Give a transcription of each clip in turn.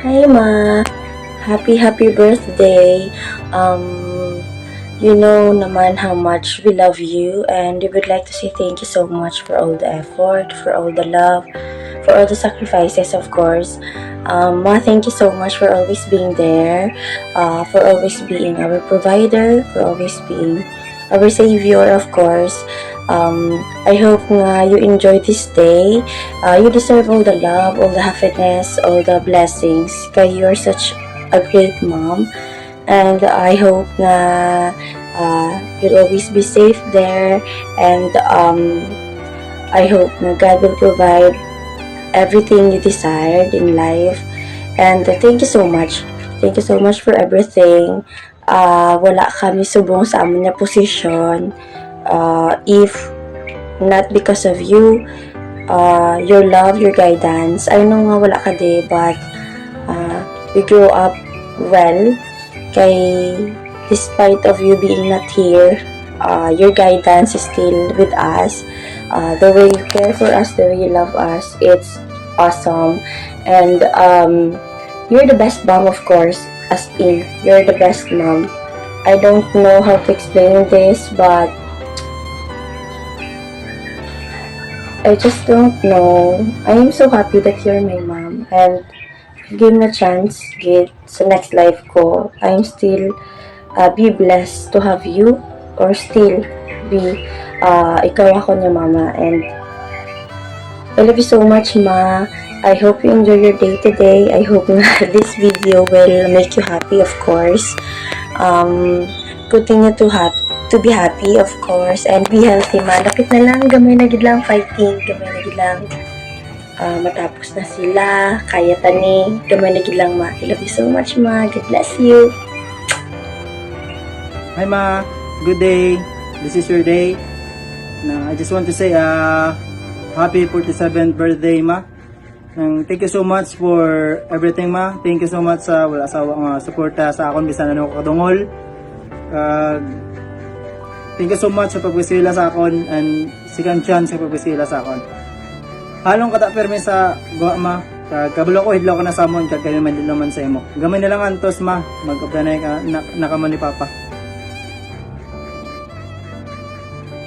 Hi Ma, happy birthday. You know naman how much we love you and we would like to say thank you so much for all the effort, for all the love, for all the sacrifices of course. Ma, thank you so much for always being there, for always being our provider, for always being our savior of course. I hope nga you enjoy this day. You deserve all the love, all the happiness, all the blessings. Kaya you're such a great mom. And I hope na you'll always be safe there. And I hope na God will provide everything you desired in life. And thank you so much. Thank you so much for everything. Wala kami subong sa amon nga posisyon. If not because of you, your love, your guidance. I know nga wala ka di, but we grow up well. Kay despite of you being not here, your guidance is still with us. The way you care for us, the way you love us, it's awesome. And you're the best mom, of course. As in, you're the best mom. I don't know how to explain this, but I just don't know. I am so happy that you're my mom and give me a chance get sa next life ko. I'm still be blessed to have you or still be ikaw ako niya mama and I love you so much ma. I hope you enjoy your day today. I hope na this video will make you happy of course. Continue to be happy of course and be healthy ma. Lapit na lang, gamay na gid lang fighting, gamay na gid lang matapos na sila, kaya tani, gamay na gid lang ma. I love you so much ma. God bless you. Hi Ma, good day. This is your day. I just want to say happy 47th birthday Ma. Thank you so much for everything Ma. Thank you so much sa wala asawang suporta sa akon bisan ano kadungol. Thank you so much sa pagpasila sa akon and second chance sa pagpasila sa akon. Halong kata permi sa guwa Ma. Kabalo ko hidlaw ka na sa amon kag kami man din naman sa imo. Gamay na lang antos Ma, magkapdanay ka nakamo ni Papa.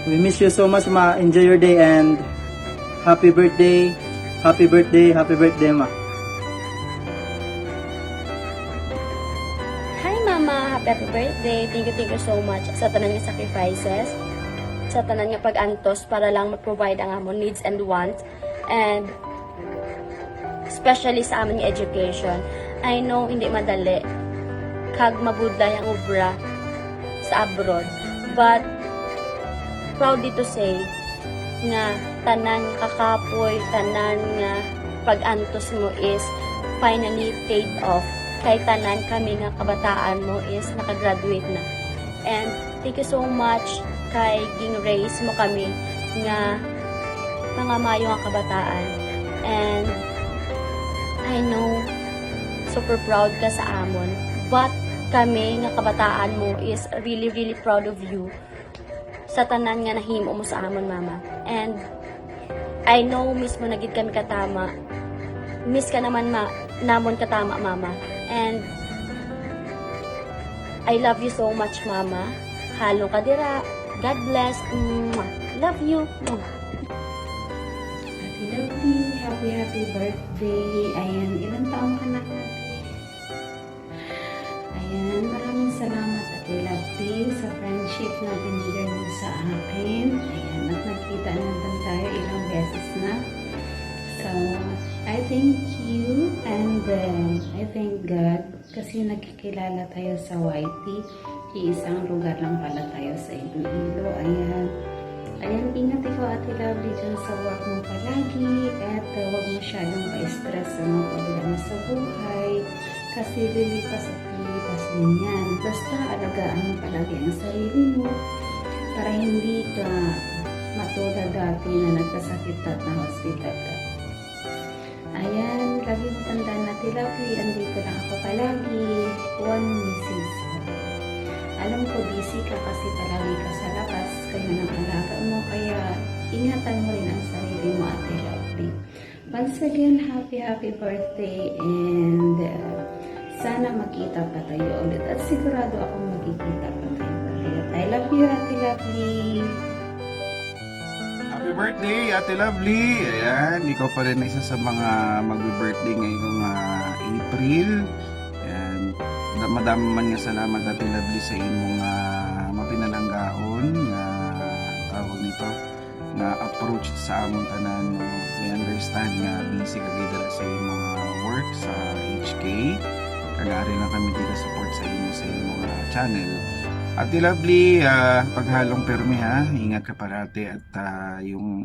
We miss you so much Ma. Enjoy your day and happy birthday. Happy birthday, happy birthday Ma. Hi Mama, happy birthday. Thank you so much sa tanan nga sacrifices, sa tanan nga pag-antos para lang ma-provide ang amon needs and wants, and especially sa amon nga education. I know hindi madali kag mabudlay ang obra sa abroad, but proudly to say nga tanan kakapoy, tanan nga pag-antos mo is finally paid off. Kay tanan kami nga kabataan mo is nakagraduate na. And thank you so much kay ging-raise mo kami nga mga mayo nga kabataan. And I know super proud ka sa amon. But kami nga kabataan mo is really proud of you sa tanan nga nahimo mo sa amon mama. And I know mismo nagid kami katama. Miss ka naman namon katama mama. And I love you so much mama. Halo ka dira. God bless. Love you. Ate Lovely, happy birthday. Ayan, ilang taong ka na natin? Ayan, maraming salamat Ate Lovely sa friendship na binigay mo sa akin. Ayan, at nagkita naman tayo ilang beses na. So, I thank you and I thank God kasi nakikilala tayo sa YT. Isang lugar lang pala tayo sa Iloilo. Ayan. Ayan, ingat ikaw Ate Lovely dyan sa work mo palagi at huwag masyadong pa-stress sa mga problema sa buhay kasi lilipas at lilipas din yan. Basta alagaan mo palagi ang sarili mo para hindi ka matulad dati na nagkasakit at na hospital ka. Ayan, lagi mo tandaan na Ate Lovely, andito lang ako palagi. One Mrs. Alam ko busy ka kasi palagi ka sa labas, kayo ng alaga mo, kaya ingatan mo rin ang sarili mo Ate Lovely. once again, happy birthday and sana makita pa tayo ulit at sigurado akong magkikita pa tayo ulit. I love you, Ate Lovely. Happy birthday, Ate Lovely! Ayan, ikaw pa rin isa sa mga mag-birthday ngayong April. Ayan, madami man nga salamat, Ate Lovely, sa imong mapinalanggaon nga tawag nito nga approach sa among tanan. No? We understand nga busy ka dira sa imong work sa HK. Kagari lang kami dito support sa imong channel. Ate Lovely, paghalong permi ha, ingat ka parati at yung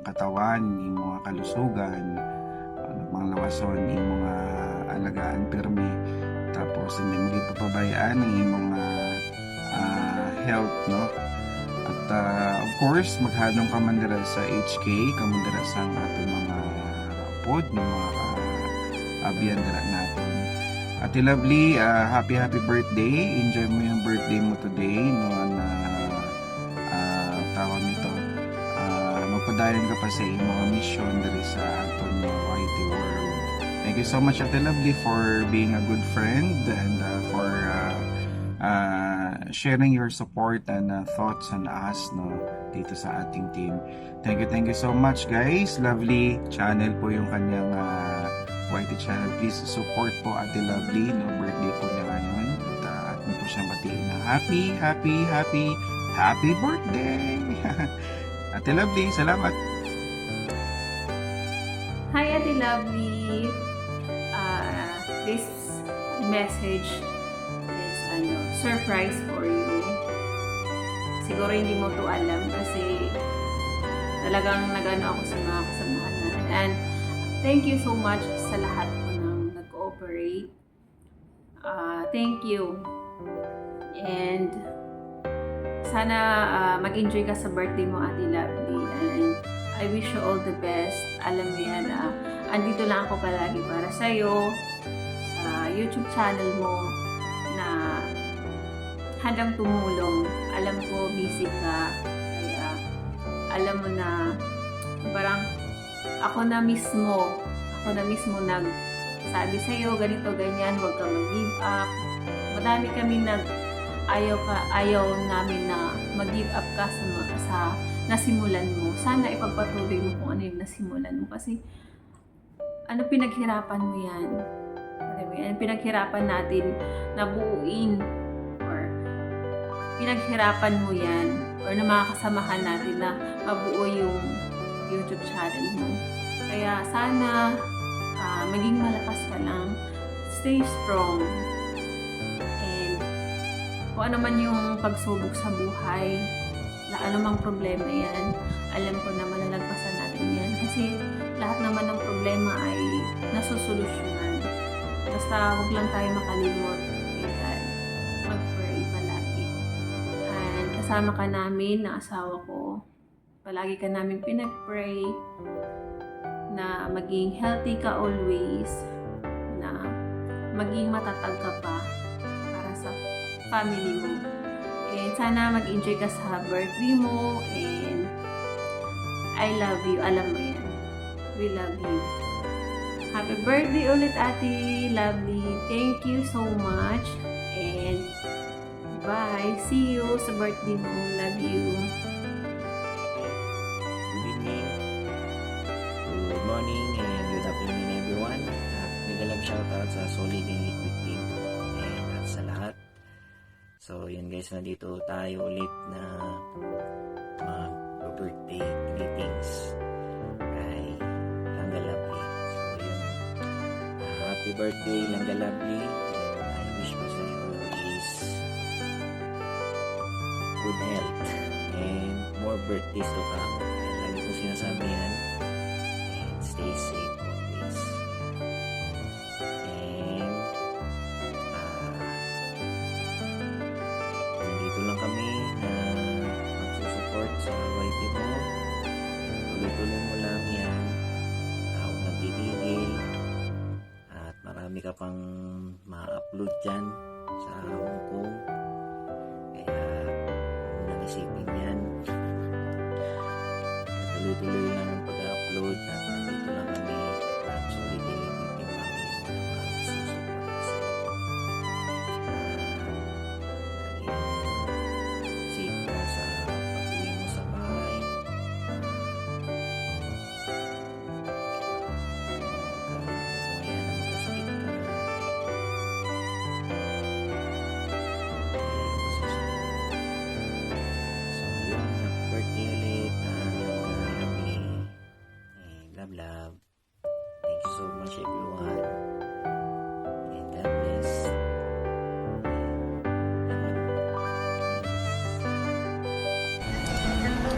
katawan, yung mga kalusugan, mga lawason, yung mga alagaan permi. Tapos hindi mo ipapabayaan ang imong health, no? At of course, maghalong ka man dira sa HK, kaman dira sa ating mga pod, mga abiyan dira natin. Ate Lovely, happy birthday. Enjoy mo yung birthday mo today. No, tawag nito. Magpadayon ka pa sa mga mission diri sa aton YT World. Thank you so much, Ate Lovely, for being a good friend and for sharing your support and thoughts on us, no, dito sa ating team. Thank you so much, guys. Lovely channel po yung kanyang YT channel. Please support po Ate Lovely, no, birthday po niya ngayon. At mo po siyang batiin na happy birthday! Ate Lovely, salamat! Hi, Ate Lovely. This message is surprise for you. Siguro hindi mo to alam kasi talagang nagano ako sa mga kasamahan natin. And thank you so much sa lahat po ng nag-cooperate. Thank you. And sana mag-enjoy ka sa birthday mo, Ate Lovely. And I wish you all the best. Alam mo yan, andito lang ako palagi para sa'yo, sa YouTube channel mo, na handang tumulong. Alam ko, busy ka. Kaya alam mo na parang ako na mismo nagsabi sa'yo, ganito, ganyan, huwag ka mag-give up. Madami kami ayaw namin na mag-give up ka sa nasimulan mo. Sana ipagpatuloy mo kung ano yung nasimulan mo. Kasi, pinaghirapan mo yan. Pinaghirapan natin na buuin or pinaghirapan mo yan or na mga kasamahan natin na mabuo yung YouTube channel mo. Kaya sana maging malakas ka lang. Stay strong. And kung ano man yung pagsubok sa buhay, ano mang problema yan, alam ko na malalagpasan natin yan. Kasi lahat naman ng problema ay nasusolusyonan. Basta huwag lang tayo makalimot. Kaya mag-pray palagi. And kasama ka namin na asawa ko. Palagi ka namin pinag-pray na maging healthy ka always, na maging matatag ka pa para sa family mo. And sana mag-enjoy ka sa birthday mo and I love you. Alam mo yan. We love you. Happy birthday ulit, Ate Lovely. Thank you so much and bye. See you sa birthday mo. Love you. Good morning and good afternoon everyone. Mega love shoutout sa Solid and Liquid Team and sa lahat. So yun guys, nandito tayo ulit na birthday greetings kay Langga Lovely. So yun, happy birthday Langga Lovely, and I wish ko sa iyo is good health and more birthdays to come. And lagi ko sinasabi yan, stay safe always. And nandito lang kami na magsusupport sa YT mo. Tuloy-tuloy mo lang yan. Huwag nagtitigil. At marami ka pang ma-upload dyan sa Hong Kong. Kaya huwag nang isipin yan. Tuloy-tuloy lang ang pag-upload at nandito lang kami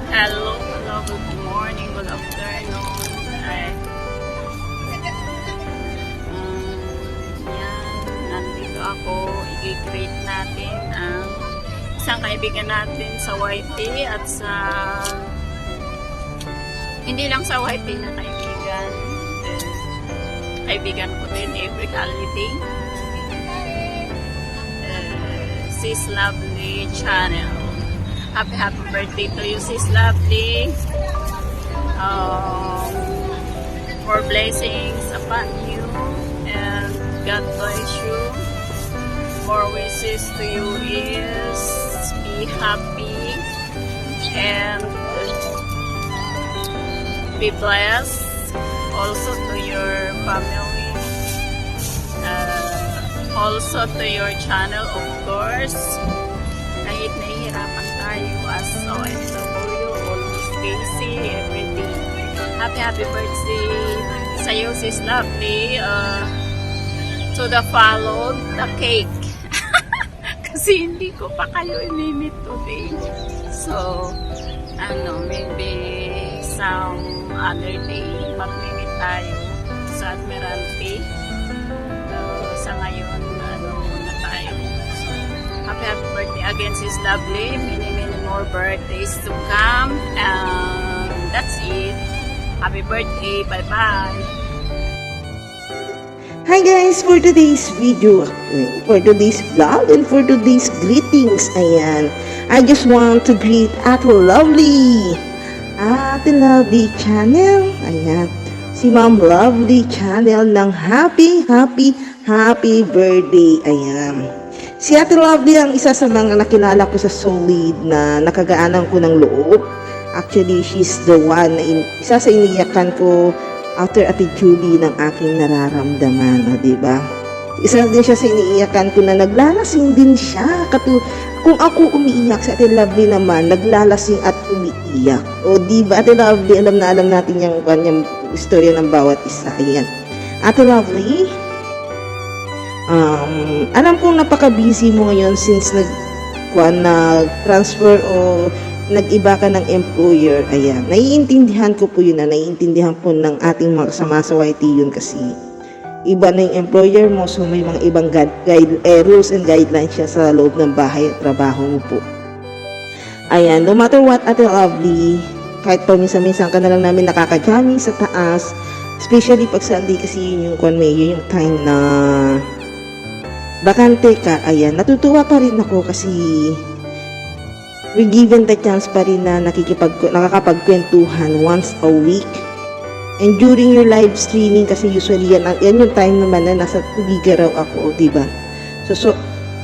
Hello, good morning, good afternoon. Ay, yan, nandito ako. I-greet natin ang isang kaibigan natin sa YT at sa hindi lang sa YT na kaibigan. Kaibigan ko din every holiday. Sis Lovely Channel. Happy birthday to you, Sis Lovely. More blessings upon you and God bless you. More wishes to you is be happy and be blessed. Also to your family. Also to your channel, of course. Kahit nahihirapan tayo as OFW, always busy, everything. Happy birthday sa'yo, Sis Lovely. To the followed, the cake. Kasi hindi ko pa kayo imimit today. So, maybe some other day, magmimit tayo sa Admiralty. Sa ngayon, muna tayo. So, happy birthday again, Sis Lovely. Many more birthdays to come. And that's it. Happy birthday. Bye-bye. Hi guys, for today's video, for today's vlog, and for today's greetings, ayan, I just want to greet Ate Lovely Channel, ayan, si Ma'am Lovely Channel ng happy birthday, ayan. Si Ate Lovely ang isa sa mga nakilala ko sa Solid na nakagaanan ko ng loob. Actually, she's the one na isa sa iniyakan ko after Ate Julie ng aking nararamdaman, diba? Isa din siya sa iniiyakan ko na naglalasing din siya. Kung ako umiiyak, si Ate Lovely naman, naglalasing at umiiyak. O diba, Ate Lovely, alam natin yung kanyang istorya ng bawat isa. Ayan. Ate Lovely, alam kong napaka-busy mo ngayon since nag-transfer o nag-iba ka ng employer, ayan. Naiintindihan ko po yun naiintindihan po ng ating mga kasama sa YT yun kasi iba na yung employer mo, so may mga ibang rules and guidelines siya sa loob ng bahay at trabaho mo po. Ayan, no matter what, Ate Lovely, kahit paminsan-minsan ka na lang namin nakakajami sa taas, especially pag Sunday kasi yun yung time na bakante ka, ayan, natutuwa pa rin ako kasi we're given the chance pa rin na nakakapagkwentuhan once a week. And during your live streaming, kasi usually yan yung time naman na nasa Tugigaraw ako, diba? So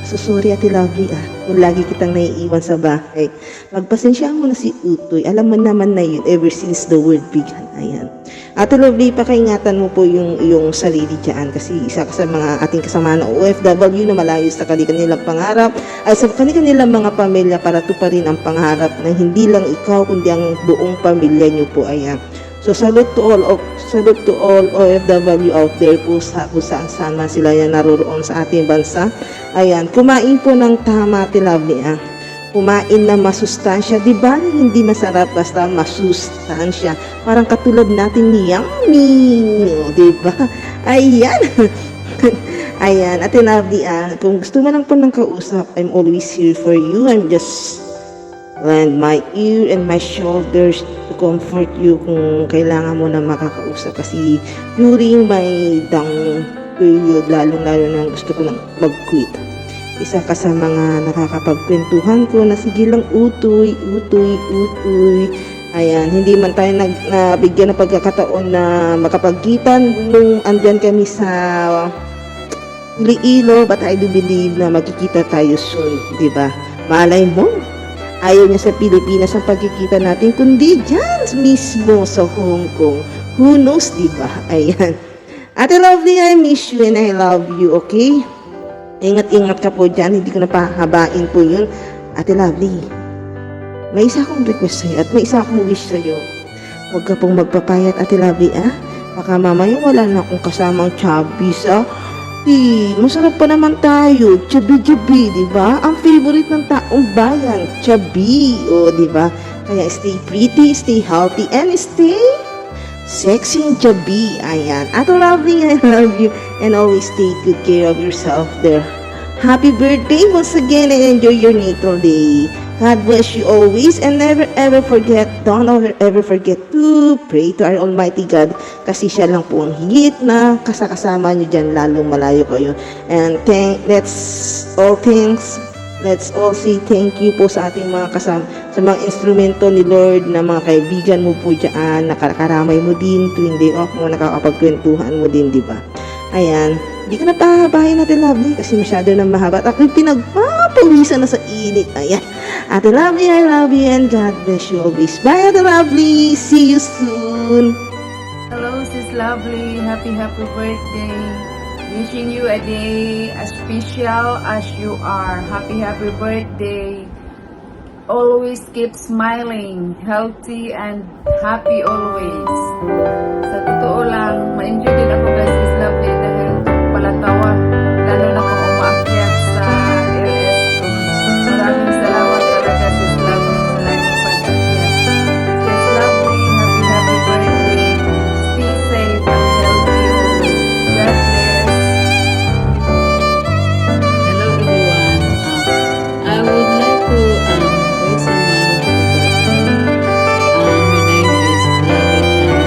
sorry Ate Lovely kung lagi kitang naiiwan sa bahay. Magpasensyaan mo na si Utoy. Alam mo naman na yun ever since the world began. Ayan. Ate Lovely, pakaingatan mo po yung sarili dyan kasi isa ka sa mga ating kasama na OFW na malayo sa kanilang pangarap ay sa kanilang mga pamilya para tuparin ang pangarap na hindi lang ikaw kundi ang buong pamilya nyo po. Ayan. So salute to all OFW out there po kung saan man sila yan naroroon sa ating bansa. Ayan, kumain po ng tama, Ate Lovely. Kumain na masustansya, di ba? Hindi masarap basta masustansya. Parang katulad natin ni Yummy, di ba? Ayan. Ayan, Ate Lovely, kung gusto mo lang po ng kausap, I'm always here for you. I'm just lend my ear and my shoulders to comfort you kung kailangan mo na makakausap kasi during my down period, lalong-lalo na gusto ko nang mag-quit. Isa ka sa mga nakakapagkwentuhan ko na sige lang utoy. Ayan, hindi man tayo nabigyan ng pagkakataon na makapagkitan nung andyan kami sa Iloilo, but I do believe na magkikita tayo soon, di ba? Malay mo, ayaw niya sa Pilipinas ang pagkikita natin, kundi dyan mismo sa Hong Kong. Who knows, di ba? Ayan. Ate Lovely, I miss you and I love you, okay? Ingat-ingat ka po dyan, hindi ko na pahabain po yun. Ate Lovely, may isa akong request sa'yo at may isa akong wish sa'yo. Huwag ka pong magpapayat, Ate Lovely, Baka mamaya wala na akong kasamang chubbies, masarap pa naman tayo, chubby, di ba? Ang favorite ng taong bayan, chubby, di ba? Kaya stay pretty, stay healthy, and stay sexy and chubby. Ayan. Ate Lovely, I love you. And always take good care of yourself there. Happy birthday once again and enjoy your natal day. God bless you always and never ever forget, don't ever forget to pray to our Almighty God kasi siya lang po ang higit na kasama nyo dyan lalong malayo kayo. And let's all say thank you po sa ating mga kasama, sa mga instrumento ni Lord na mga kaibigan mo po dyan, nakakaramay mo din tuwing day off mo, nakakapagkwentuhan mo din, di ba? Ayan, hindi ko na pahabahin natin, Lovely, kasi masyado na mahaba at ako'y pinagpapawisan na sa init. Ayan, Ate Lovely, I love you and God bless you always. Bye, Ate Lovely. See you soon. Hello, Sis Lovely. Happy birthday. Wishing you a day as special as you are. Happy birthday. Always keep smiling, healthy and happy always. Sa totoo lang, ma-enjoy din ako guys, Sis Lovely, dahil palatawa, lalo na kung umaakyat sa LS ko. Maraming salamat talaga, Sis Lovely, sa laging pag-akyat. Sis Lovely, happy birthday. Stay safe and healthy always. God bless. Hello everyone. I would like to wish someone happy birthday. Her name is Lovely Chana.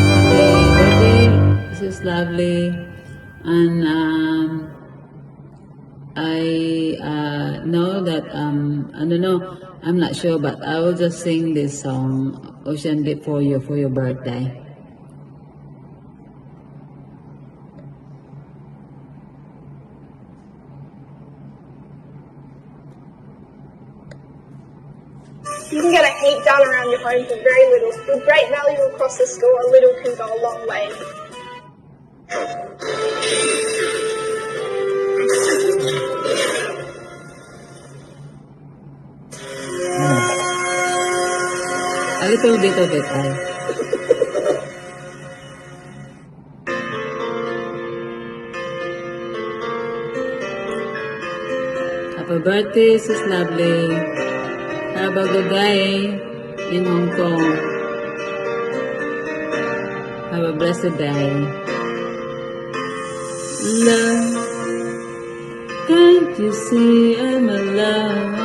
Happy birthday, this is Lovely, and I know that I don't know. I'm not sure, but I will just sing this song, Ocean Deep, for you for your birthday. You can get a heat done around your home for very little. With great value across the store, a little can go a long way. A little bit of it, Happy birthday, Sis Lovely. Have a good day in Hong Kong. Have a blessed day. Love, can't you see I'm alone?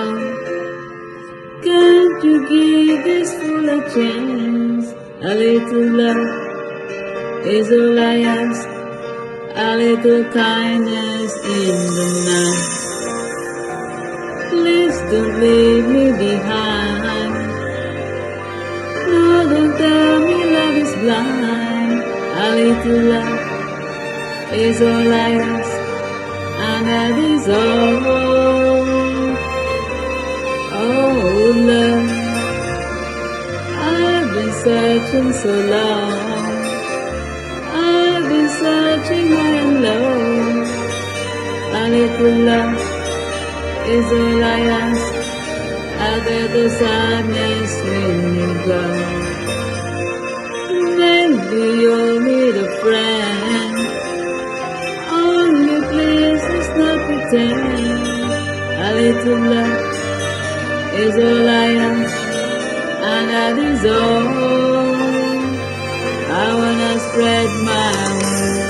Can't you give this fool a chance? A little love is all I ask. A little kindness in the night. Please don't leave me behind. No, don't tell me love is blind. A little love is all I ask, and that is all. Oh, love, I've been searching so long. I've been searching high and low. A little love is all I ask. Other the sadness when you go. Maybe you'll need a friend. Only please, let's not pretend. A little love is all I ask, and that is all. I wanna spread my wings,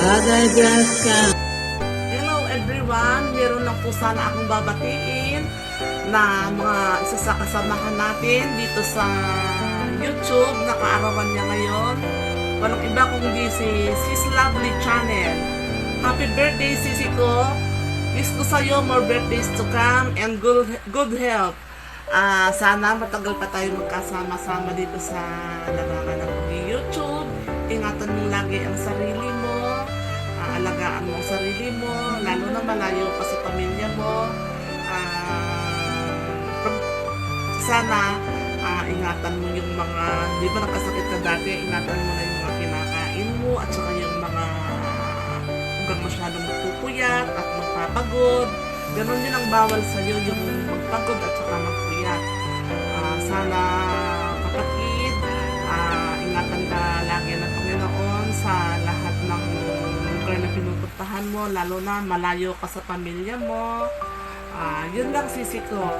but I just can't. Hello everyone! Meron lang po sana akong babatiin na mga isa sa kasamahan natin dito sa YouTube. Nakaarawan niya ngayon. Walang iba kundi si Sis Lovely Channel. Happy birthday, Sisi ko! Wish ko sa'yo more birthdays to come and good health. Sana matagal pa tayo magkasama-sama dito sa larangan ng YouTube. Ingatan mo lagi ang sarili mo. Alagaan mo ang sarili mo. Lalo na malayo pa sa pamilya mo. Sana ingatan mo yung mga, di ba nakasakit ka dati, ingatan mo na yung mga kinakain mo at saka yung mga huwag masyadong magpupuyat at magpapagod. Ganon din ang bawal sa'yo, yung magpagod at saka magpuyat. Sana kapatid, ingatan ka lagi ng Panginoon sa lahat ng lugar bagay na pinupuntahan mo, lalo na malayo ka sa pamilya mo. Yun lang sisi ko.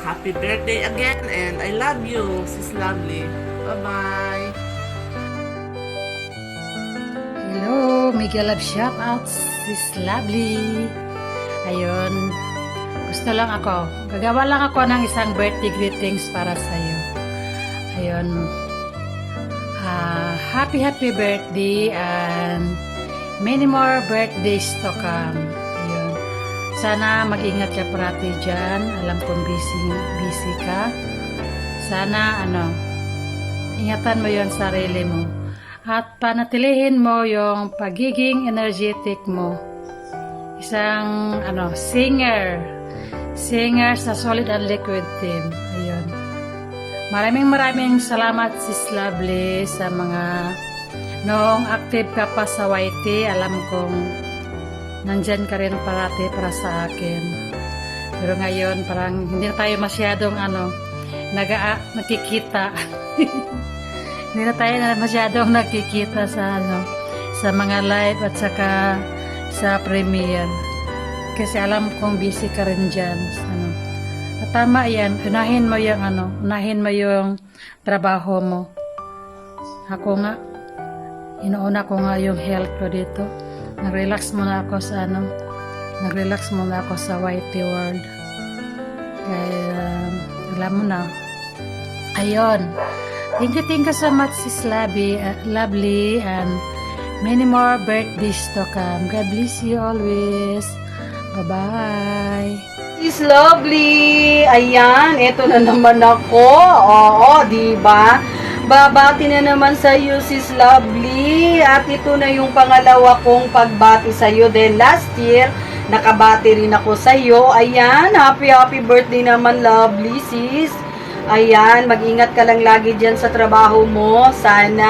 Happy birthday again and I love you, sis Lovely. Bye-bye. Hello, Miguel Love Shoutout, sis Lovely. Ayun, gusto lang ako, gagawa lang ako ng isang birthday greetings para sa'yo. Ayun, happy birthday and many more birthdays to come. Ayun, sana mag-ingat ka parati dyan. Alam kong busy ka. Sana, ingatan mo yung sarili mo. At panatilihin mo yung pagiging energetic mo. Isang singer sa Solid and Liquid team. Ayun. Maraming salamat sis Lovely sa mga noong active ka pa sa YT. Alam kong nandyan ka rin parati para sa akin. Pero ngayon parang hindi na tayo masyadong nakikita. Hindi na tayo masyadong nakikita sa mga live at saka sa premiere. Kasi alam kong busy ka rin dyan. At tama yan, unahin mo yung trabaho mo. Ako nga, inuuna ko nga yung health ko dito. Nag-relax muna ako sa YT World. Kaya, alam mo na. Ayun. Thank you so much, sis Lovely, and many more birthdays to come. God bless you always. Bye-bye. Sis Lovely! Ayan, eto na naman ako. Oo, diba? Babati na naman sa iyo, sis Lovely. At ito na yung pangalawa kong pagbati sa iyo. Then last year, nakabati rin ako sa iyo. Ayan, happy birthday naman, Lovely, sis. Ayan, mag-ingat ka lang lagi dyan sa trabaho mo. Sana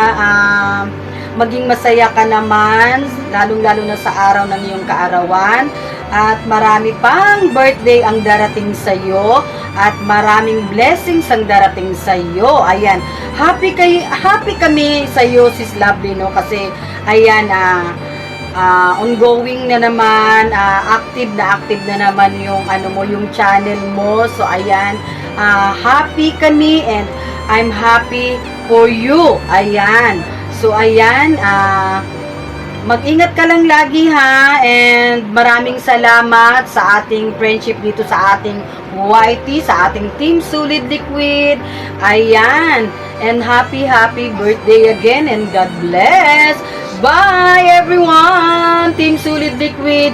maging masaya ka naman, lalong-lalo na sa araw ng iyong kaarawan. At marami pang birthday ang darating sa iyo at maraming blessings ang darating sa iyo. Ayan, happy kami sa iyo, sis Lovely, no? Kasi ayan, ongoing na naman, active na naman yung yung channel mo. So ayan, happy kami and I'm happy for you. Ayan. So ayan, mag-ingat ka lang lagi ha, and maraming salamat sa ating friendship dito sa ating YT, sa ating Team Solid Liquid. Ayan, and happy birthday again and God bless. Bye everyone, Team Solid Liquid,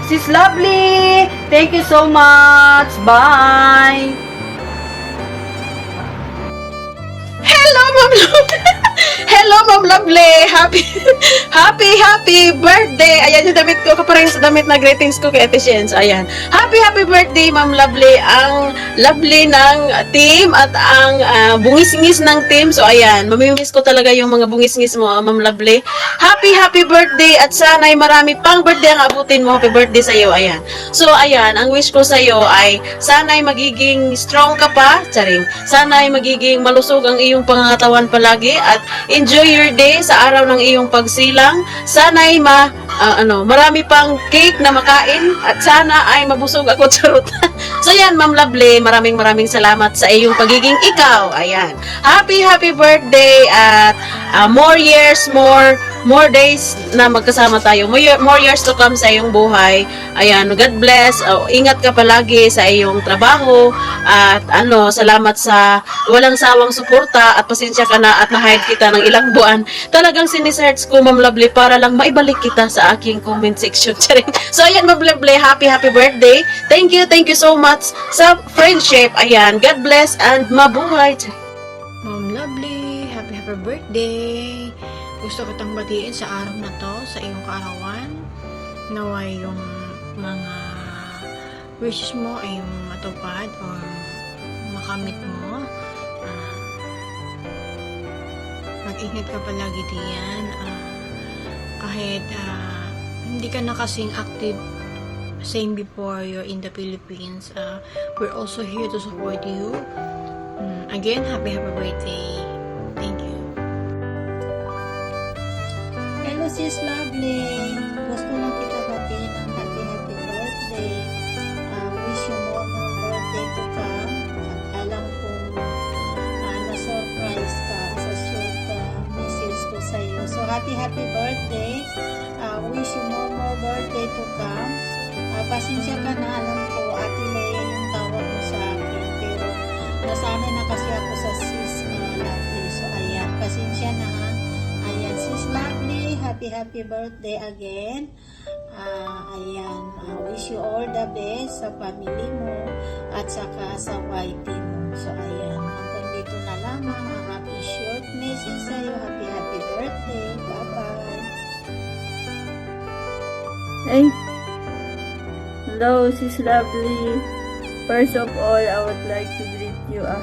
sis Lovely, thank you so much. Bye. Hello, Ma'am Lovely. Hello, Ma'am Lovely. Happy birthday. Ayan yung damit ko. Kaparang sa damit na greetings ko kay Ate Shens. Ayan. Happy birthday, Ma'am Lovely. Ang lovely ng team at ang bungis-ngis ng team. So, ayan. Mamimiss ko talaga yung mga bungis-ngis mo, Ma'am Lovely. Happy birthday at sana'y marami pang birthday ang abutin mo. Happy birthday sa'yo. Ayan. So, ayan. Ang wish ko sa'yo ay sana'y magiging strong ka pa. Charing. Sana'y magiging malusog ang iyong pangangatawan palagi at enjoy your day sa araw ng iyong pagsilang. Sana'y marami pang cake na makain at sana ay mabusog ako, charot. So yan, Ma'am Lovely, maraming salamat sa iyong pagiging ikaw. Ayan. Happy birthday at more years, more days na magkasama tayo. More years to come sa iyong buhay. Ayan, God bless. Ingat ka palagi sa iyong trabaho at salamat sa walang sawang suporta at pasensya ka na at na-hide kita ng ilang buwan. Talagang sinisearch ko, Ma'am Lovely, para lang maibalik kita sa aking comment section. So ayan, Ma'am Lovely, happy birthday. Thank you so much sa friendship. Ayan, God bless and mabuhay. Ma'am Lovely, happy birthday. Gusto kitang batiin sa araw na to, sa iyong kaarawan. Naway yung mga wishes mo ay matupad or makamit mo. Mag-ingat ka palagi diyan. Kahit hindi ka na kasing active same before you're in the Philippines, we're also here to support you. Again, happy birthday. Thank you. Hello Sis Lovely, gusto lang kita batiin ng happy birthday. Wish you more birthday to come. At alam kong na-surprise ka sa short message ko sa'yo. So, happy birthday. Wish you more birthday to come. Pasensya ka na, alam ko, Ate Leia yung tawag mo sa akin. Pero, nasanay na kasi ako sa Sis Lovely. So, ayan, pasensya na ha. Ayan, Sis Lovely, happy birthday again. Ayan, wish you all the best sa family mo at saka sa YT mo. So, ayan, hanggang dito na lamang ang happy short message sa'yo. Happy birthday. Bye-bye. Hey. Hello, Sis Lovely. First of all, I would like to greet you a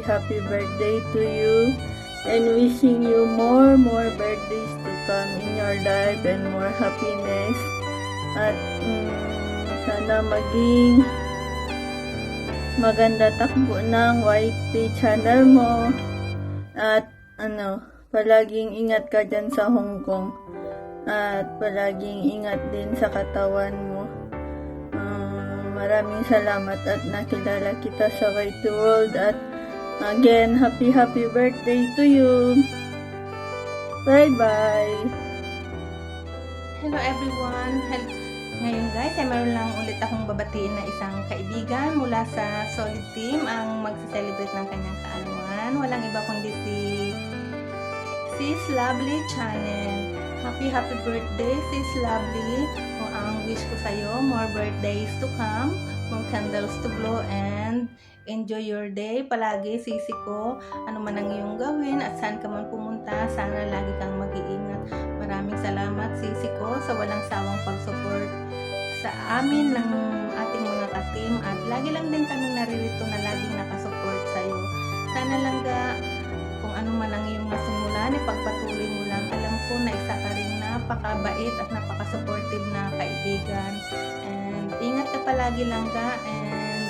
happy birthday to you and wishing you more birthdays to come in your life and more happiness. At sana maging maganda takbo ng YT channel mo. At palaging ingat ka dyan sa Hong Kong. At palaging ingat din sa katawan mo. Maraming salamat at nakilala kita sa YT World. At again, happy birthday to you. Bye-bye. Hello everyone. Ngayon guys, ay meron lang ulit akong babatiin na isang kaibigan mula sa Solid Team ang magsa-celebrate ng kanyang kaarawan. Walang iba kundi si Sis Lovely Channel. Happy birthday, Sis Lovely. Kung ang wish ko sa'yo, more birthdays to come, more candles to blow, and enjoy your day. Palagi, sisi ko, ano man ang iyong gawin at saan ka man pumunta, sana lagi kang mag-iingat. Maraming salamat, sisi ko, sa walang sawang pag-support sa amin ng ating mga ka-team at lagi lang din kami naririto na laging nakasupport sa'yo. Sana lang kung ano man ang iyong nasimulan, ipagpatuloy mo lang. Alam ko na isa ka rin napakabait at napaka-supportive na kaibigan. And ingat ka palagi lang and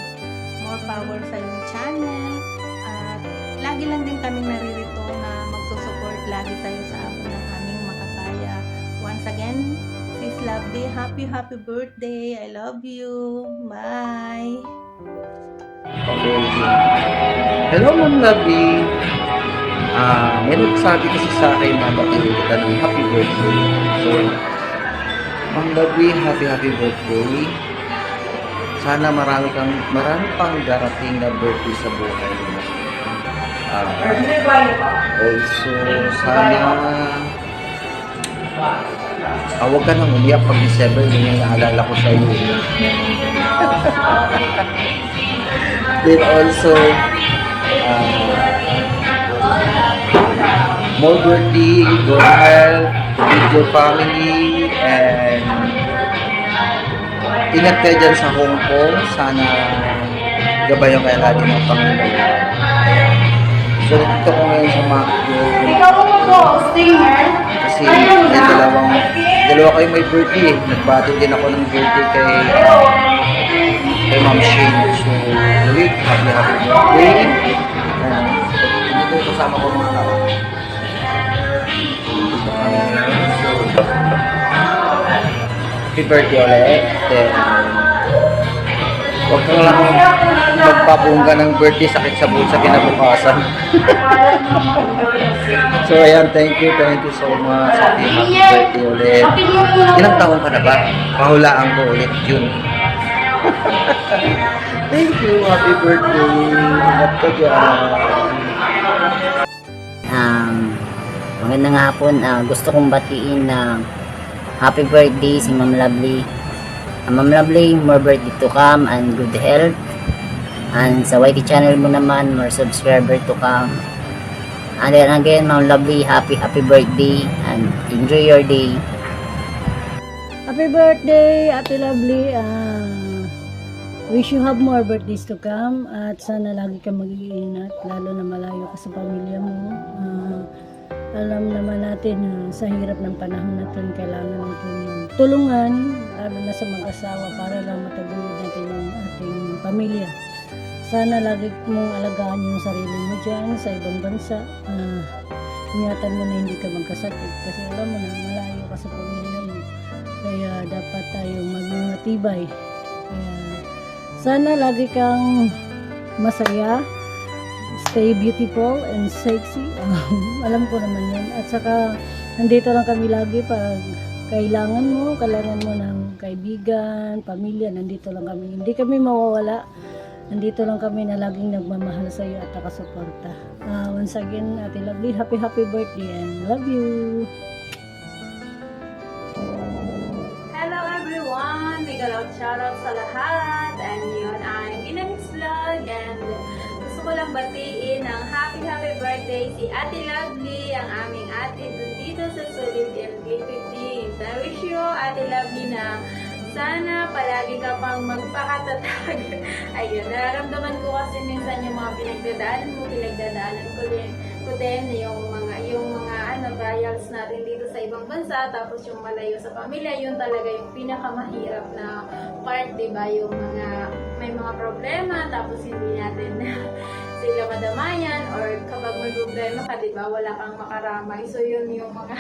more power sa iyong channel. At lagi lang din kaming naririto na magsusupport lagi sa'yo sa abot ng aming makakaya. Once again, Sis Lovely, happy birthday. I love you. Bye. Hello, Ma'am Lovely. May nagsabi kasi sa akin na batiin kita ng happy birthday. So, Ma'am Lovely, happy birthday. Sana marami pang darating na birthday sa buhay mo. Also, sana huwag ka nang umiyak pag December, yun yung naalala ko sa iyo. Then also, more birthday, good health with your family, and ingat kayo dyan sa Hong Kong. Sana gabayan kayo lagi ng Panginoon. So, dito ko ngayon sa Macdo. Kasi may dalawa kayo may birthday. Nagbati din ako ng birthday kay Ma'am Shane. So, ulit, happy birthday. Dito kasama ko mga tao. Happy birthday ulit. Huwag kang lang magpabungga ng birthday, sakit sa buhay sa kinabukasan. So ayan, thank you so much. Happy birthday ulit. Ilang taon ka na ba? Pahulaan ko ulit, June. Thank you, happy birthday. Ingat ka dyan. Magandang hapon. Gusto kong batiin na happy birthday si Ma'am Lovely. Ma'am Lovely, more birthday to come and good health. And sa YT channel mo naman, more subscriber to come. And then again, Ma'am Lovely, happy birthday and enjoy your day. Happy birthday, Ate Lovely. Wish you have more birthdays to come at sana lagi ka mag-iingat, lalo na malayo ka sa pamilya mo. Alam naman natin na sa hirap ng panahon natin kailangan natin tulungan, lalo na sa mag-asawa para lang mataguyod natin yung ating pamilya. Sana lagi mong alagaan yung sarili mo dyan sa ibang bansa. ingatan mo na hindi ka magkasakit kasi alam mo na malayo ka sa pamilya mo. Kaya dapat tayong maging matibay. Kaya sana lagi kang masaya, stay beautiful and sexy. Alam ko naman yan. At saka nandito lang kami lagi pag kailangan mo ng kaibigan, pamilya, nandito lang kami. Hindi kami mawawala. Nandito lang kami na laging nagmamahal sa iyo at nakasuporta. Once again, Ate Lovely, happy birthday and love you! Hello everyone! Big shoutout sa lahat! And yun, I'm Inamix Vlog and gusto ko lang batiin ng happy birthday si Ate Lovely, ang aming ate dito sa Solid LG15. I wish you, Ate Lovely, na sana palagi ka pang magpakatatag. Ayun, nararamdaman ko kasi minsan yung mga pinagdadaanan ko din yung mga trials natin dito sa ibang bansa, tapos yung malayo sa pamilya, yun talaga yung pinakamahirap na part, diba? Yung may mga problema, tapos hindi natin sila madamayan, or kapag may problema ka, diba, wala kang makaramay. So, yun yung mga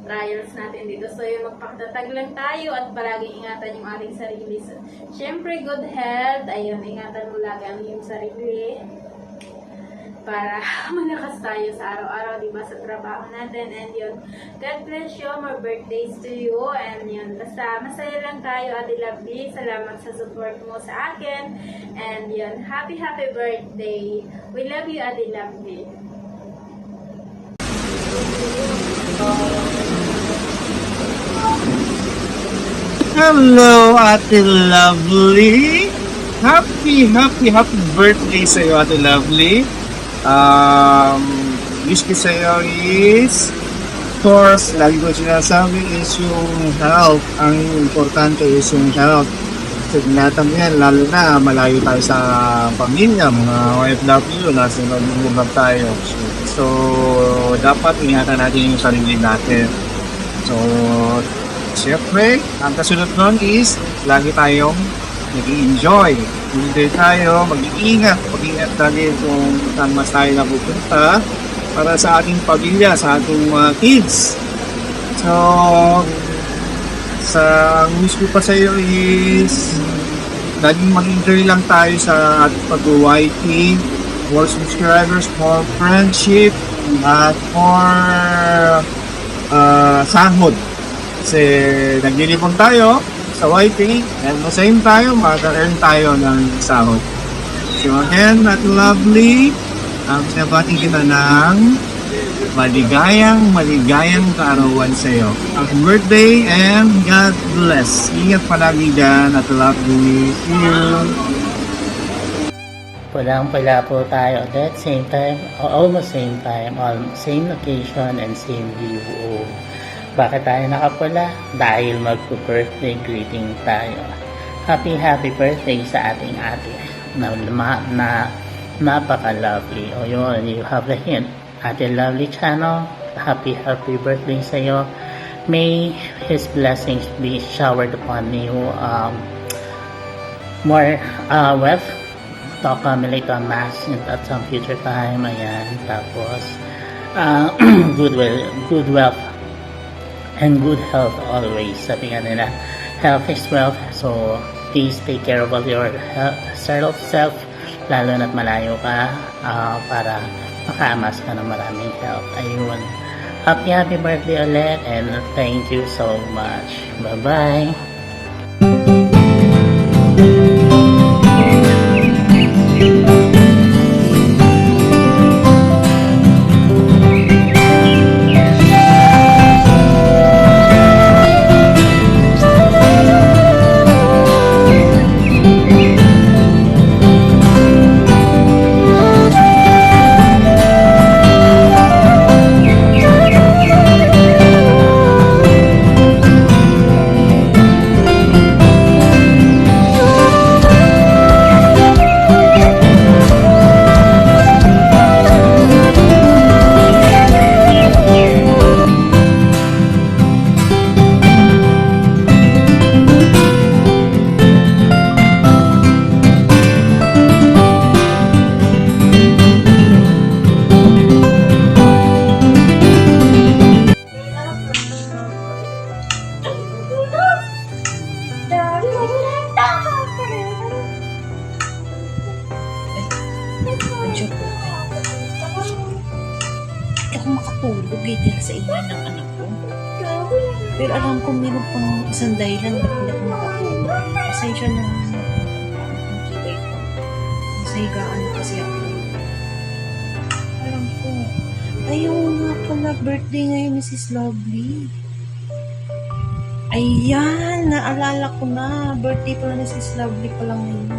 trials natin dito. So, yun, magpakatatag lang tayo at palagi ingatan yung ating sarili. So, syempre, good health. Ayun, ingatan mo lagi ang iyong sarili para malakas tayo sa araw-araw, diba, sa trabaho natin. And yun, God bless you, more birthdays to you. And yun, basta masaya lang tayo, Ate Lovely. Salamat sa support mo sa akin. And yun, happy birthday. We love you, Ate Lovely. Hello, Ate Lovely! Happy birthday sa iyo, Ate Lovely! Wish ko sa iyo is, of course, lagi ko sinasabi is yung health. Ang importante is yung health. So, dinatan mo yan, lalo na malayo tayo sa pamilya, mga OFW, nasa nagbubugbag tayo. So, dapat ingatan natin yung sarili natin. So, siyempre, ang kasunod nun is, lagi tayong nag-i-enjoy. Hindi tayo mag-iingat lagi kung saan mas tayo napupunta para sa ating pamilya, sa ating mga kids. So, ang wish ko pa sa iyo is laging mag-enjoy lang tayo sa ating pag-YT, more subscribers, more friendship, at more sahod. Kasi naglilipon tayo sa YT, and the same time, maka-earn tayo ng sahod. So again, Ate Lovely, sinabating kita ng maligayang kaarawan sa iyo. Happy birthday and God bless. Ingat palagi dyan, Ate Lovely. See you! Pulang-pula po tayo at same time, almost same time, same location and same view. Bakit tayo nakapula? Dahil magpo-birthday greeting tayo. Happy birthday sa ating ate na napaka-lovely. O yun, you have the hint. Ate Lovely channel, happy birthday sa iyo. May His blessings be showered upon you. More wealth. Talk kami later on mass at some future time. Ayan. Tapos, good wealth and good health always. Sabi nga nila, health is wealth. So, please take care of all your self, lalo na't malayo ka, para makaamas ka ng maraming health. Ayun. Happy birthday ulit and thank you so much. Bye-bye. Pero alam ko meron pang isang dahilan ba't hindi ako makatulog. Pasensya na ang kilay ko. Nasa higaan na kasi ako. Alam ko. Ayaw nga pala, birthday ngayon ni Sis Lovely. Ayan, naalala ko na. Birthday pala ni Sis Lovely pala ngayon.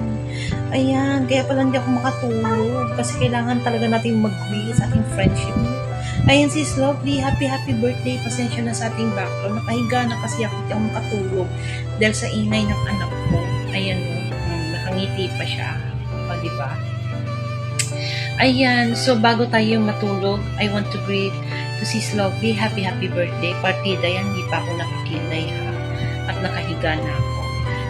Ayan, kaya pala hindi ako makatulog. Kasi kailangan talaga natin mag-wish sa ating friendship. Ayan, Sis Lovely, happy birthday. Pasensya na sa ating background. Nakahiga na kasi ako, hindi ako makatulog. Dahil sa ingay ng anak ko. Ayan, nakangiti pa siya. O, diba? Ayan, so bago tayo matulog, I want to greet to Sis Lovely, happy birthday. Partida yan, hindi pa ako nakikilay ha. At nakahiga na ako.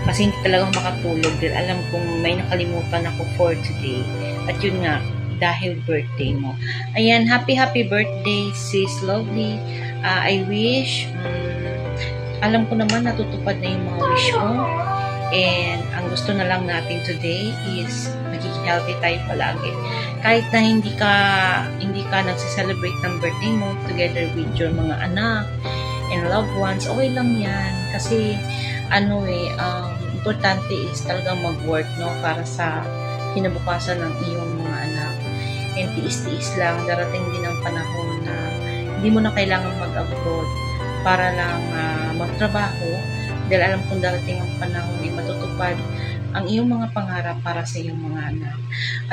Kasi hindi talaga makatulog dahil alam kong may nakalimutan ako for today. At yun nga, dahil birthday mo. Ayan, happy birthday, Sis Lovely. I wish, alam ko naman natutupad na yung mga wish mo. And ang gusto na lang natin today is magiging healthy tayo palagi. Kahit na hindi ka nagsiselebrate ng birthday mo together with your mga anak and loved ones, okay lang yan. Kasi importante is talagang mag-work, no, para sa kinabukasan ng iyong mga anak. And tiis-tiis lang, darating din ang panahon na hindi mo na kailangan mag-abroad para lang magtrabaho, dahil alam kong darating ang panahon ay matutupad ang iyong mga pangarap para sa iyong mga anak.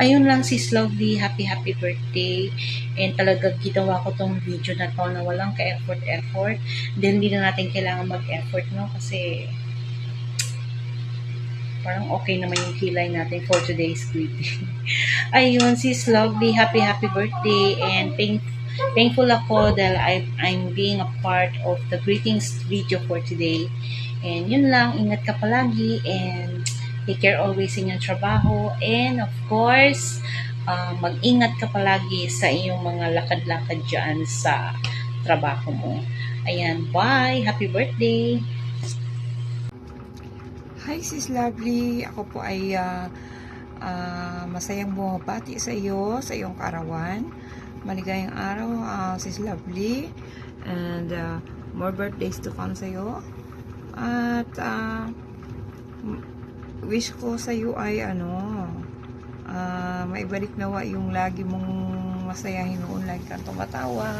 Ayun lang, Sis Lovely, happy birthday. And talaga ginawa ko tong video na to na walang ka-effort, dahil hindi na natin kailangan mag-effort, no, kasi parang okay naman yung kilay natin for today's greeting. Ayun, Sis Lovely, happy birthday, and thankful ako dahil I'm being a part of the greetings video for today. And yun lang, ingat ka palagi, and take care always in yung trabaho, and of course, mag-ingat ka palagi sa iyong mga lakad-lakad dyan sa trabaho mo. Ayan, bye! Happy birthday! Hi Sis Lovely, ako po ay masayang bumabati sa iyo, sa iyong kaarawan. Maligayang araw, Sis Lovely, and more birthdays to come sa iyo. At wish ko sa iyo ay maibalik nawa yung lagi mong masayahin noon, lagi kang tumatawa.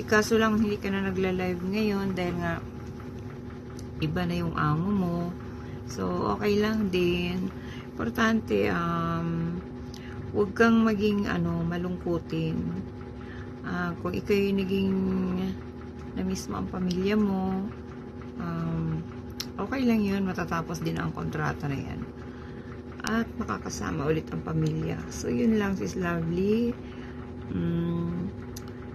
Kaso lang hindi ka na nagla-live ngayon dahil nga iba na yung amo mo. So, okay lang din. Importante, huwag kang maging, malungkutin. Kung ikaw yung naging na-miss mo ang pamilya mo, okay lang yun. Matatapos din ang kontrata na yan. At makakasama ulit ang pamilya. So, yun lang, Sis Lovely.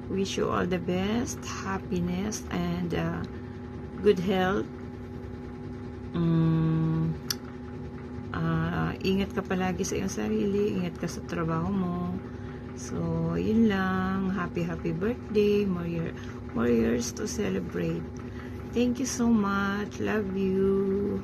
Wish you all the best, happiness, and good health. Ingat ka palagi sa iyong sarili, ingat ka sa trabaho mo. So, yun lang. Happy birthday. More years to celebrate. Thank you so much. Love you.